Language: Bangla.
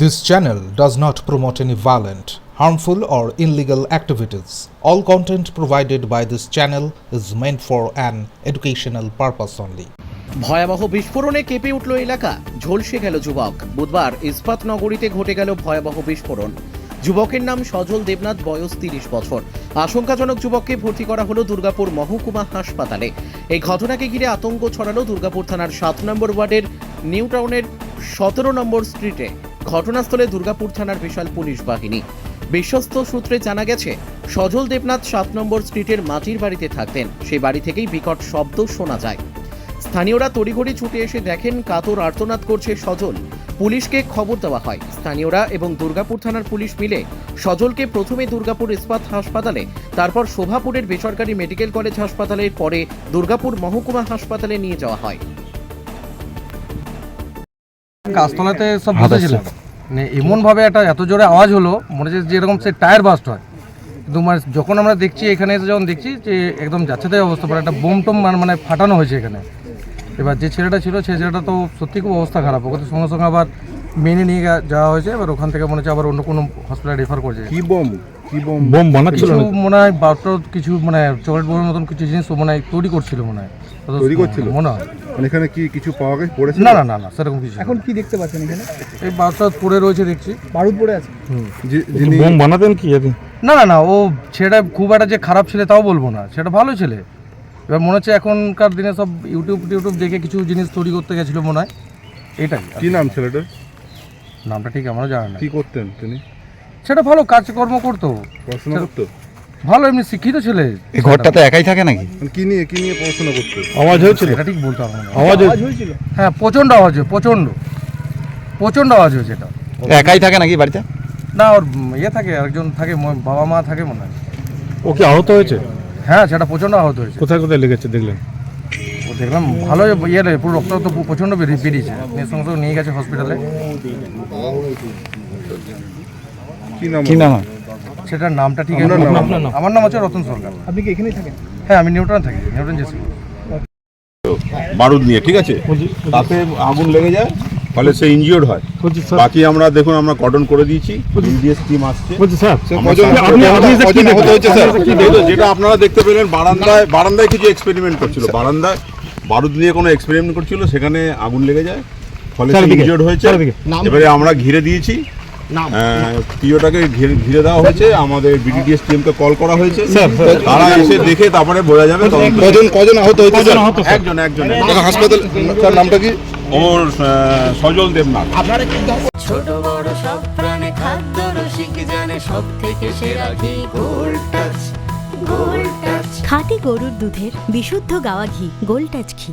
This channel does not promote any violent, harmful, or illegal activities. All content provided by this channel is meant for an educational purpose only. ভয়াবহ বিস্ফোরণে কেঁপে উঠল এলাকা, ঝলসে গেল যুবক। বুধবার ইস্পাত নগরীতে ঘটে গেল ভয়াবহ বিস্ফোরণ। যুবকের নাম সজল দেবনাথ, বয়স 30 বছর। আশঙ্কাজনক যুবককে ভর্তি করা হলো দুর্গাপুর মহকুমা হাসপাতালে। এই ঘটনাকে ঘিরে আতঙ্ক ছড়ালো দুর্গাপুর থানার 7 নম্বর ওয়ার্ডের নিউ টাউনের 17 নম্বর স্ট্রিটে। ঘটনাস্থলে দুর্গাপুর থানার বিশাল পুলিশ বাহিনী। বিশ্বস্ত সূত্রে জানা গেছে, সজল দেবনাথ 7 নম্বর স্ট্রিটের মাটির বাড়িতে থাকতেন। সেই বাড়ি থেকেই বিকট শব্দ শোনা যায়। স্থানীয়রা তড়িঘড়ি ছুটে এসে দেখেন কাতর আর্তনাদ করছে সজল। পুলিশকে খবর দেওয়া হয়। স্থানীয়রা এবং দুর্গাপুর থানার পুলিশ মিলে সজলকে প্রথমে দুর্গাপুর ইস্পাত হাসপাতালে, তারপর শোভাপুরের বেসরকারি মেডিকেল কলেজ হাসপাতালে, পরে দুর্গাপুর মহকুমা হাসপাতালে নিয়ে যাওয়া হয়। গাছতলাতে সব বসেছিলাম, মানে এমনভাবে একটা এত জোরে আওয়াজ হলো, মনে হচ্ছে যেরকম সে টায়ার বাস্ট হয়। কিন্তু মানে যখন আমরা দেখছি, এখানে এসে যখন দেখছি যে একদম যাচ্ছে তাই অবস্থা, পরে একটা বোম টোম মানে ফাটানো হয়েছে এখানে। এবার যে ছেলেটা ছিল, সেই ছেলেটা তো সত্যি খুব অবস্থা খারাপ। ওকে সঙ্গে সঙ্গে আবার মেনে নিয়ে যাওয়া হয়েছে। এবার ওখান থেকে মনে হচ্ছে আবার অন্য কোনো হসপিটালে রেফার করছে। কি বোম বানাচ্ছিল? কিছু মনে হয় বারোটা কিছু মানে চকলেট বোমের মতন কিছু জিনিস মনে হয় তৈরি করছিল, মনে হয় তৈরি করছিল মনে হয়। মানে এখানে কি কিছু পাওয়া গেছে? পড়েছে? না না না না, সেরকম কিছু। এখন কি দেখতে পাচ্ছেন এখানে? এই বারোটা পড়ে রয়েছে দেখছি, বারুদ পড়ে আছে। যিনি বোম বানাতেন কি আপনি? না না না, ও ছেলেটা খুব একটা যে খারাপ ছেলে তাও বলবো না, সেটা ভালো ছেলে। এবার মনে হচ্ছে এখনকার দিনে সব ইউটিউব দেখে কিছু জিনিস তৈরি করতে গেছিল মনে হয়, এটাই। কি নাম ছেলেটার? নামটা ঠিক আমারও জানা না। কি করতেন তিনি? সেটা ভালো কাজকর্ম করতো, পড়াশোনা করতো? ভালো, এমনি শিক্ষিত ছেলে। এই ঘরটাতে একাই থাকে নাকি? মানে কি নিয়ে পড়াশোনা করতো? আওয়াজ হয়েছিল? এটা ঠিক বলতে পারবো না। আওয়াজ হয়েছিল? হ্যাঁ, প্রচণ্ড আওয়াজ হয়েছে, প্রচণ্ড আওয়াজ হয়েছে। এটা একাই থাকে নাকি বাড়িতে? না, ওর ইয়ে থাকে, একজন থাকে, বাবা মা থাকে মনে হয়। ও কি আহত হয়েছে? হ্যাঁ, সেটা প্রচণ্ড আহত হয়েছে। কোথায় কোথায় লেগেছে দেখলেন? ও দেখলাম ভালো ইয়ে রে, পুরো রক্ত তো প্রচণ্ড বেরিয়েছে। নিয়ে সঙ্গে সঙ্গে নিয়ে গেছে হসপিটালে। কি নাম? সেটার নামটা ঠিক আপনার নাম? আমার নাম হচ্ছে রতন সরকার। আপনি কি এখানেই থাকেন? হ্যাঁ, আমি নিউটন থাকি, নিউটন জেসি। বারুদ নিয়ে, ঠিক আছে, তাতে আগুন লেগে যায়, ফলে সে ইনজিওর্ড হয়। বাকি আমরা দেখুন, আমরা কর্ডন করে দিয়েছি, বিডিএস টিম আসছে। যেটা আপনারা দেখতে পেলেন, বারান্দায় কিছু এক্সপেরিমেন্ট করছিল, বারান্দায় বারুদ নিয়ে কোনো এক্সপেরিমেন্ট করছিল, সেখানে আগুন লেগে যায়, ফলে সে ইনজিওর্ড হয়েছে। এবারে আমরা ঘিরে দিয়েছি, পিওটাকে ঘিরে দেওয়া হয়েছে, আমাদের বিডিডিএস টিমকে কল করা হয়েছে, তারা এসে দেখে তারপরে বোঝা যাবে কজন আহত হয়েছে? একজন হাসপাতাল নামটা কি? ওর সজল দেবনাথ। ছোট বড় সব প্রাণী খাদ্য রসিক জানে সব থেকে সেরা ঘি গোল্ড টাচ। খাঁটি গরুর দুধের বিশুদ্ধ গাওয়া ঘি গোল্ড টাচ ঘি।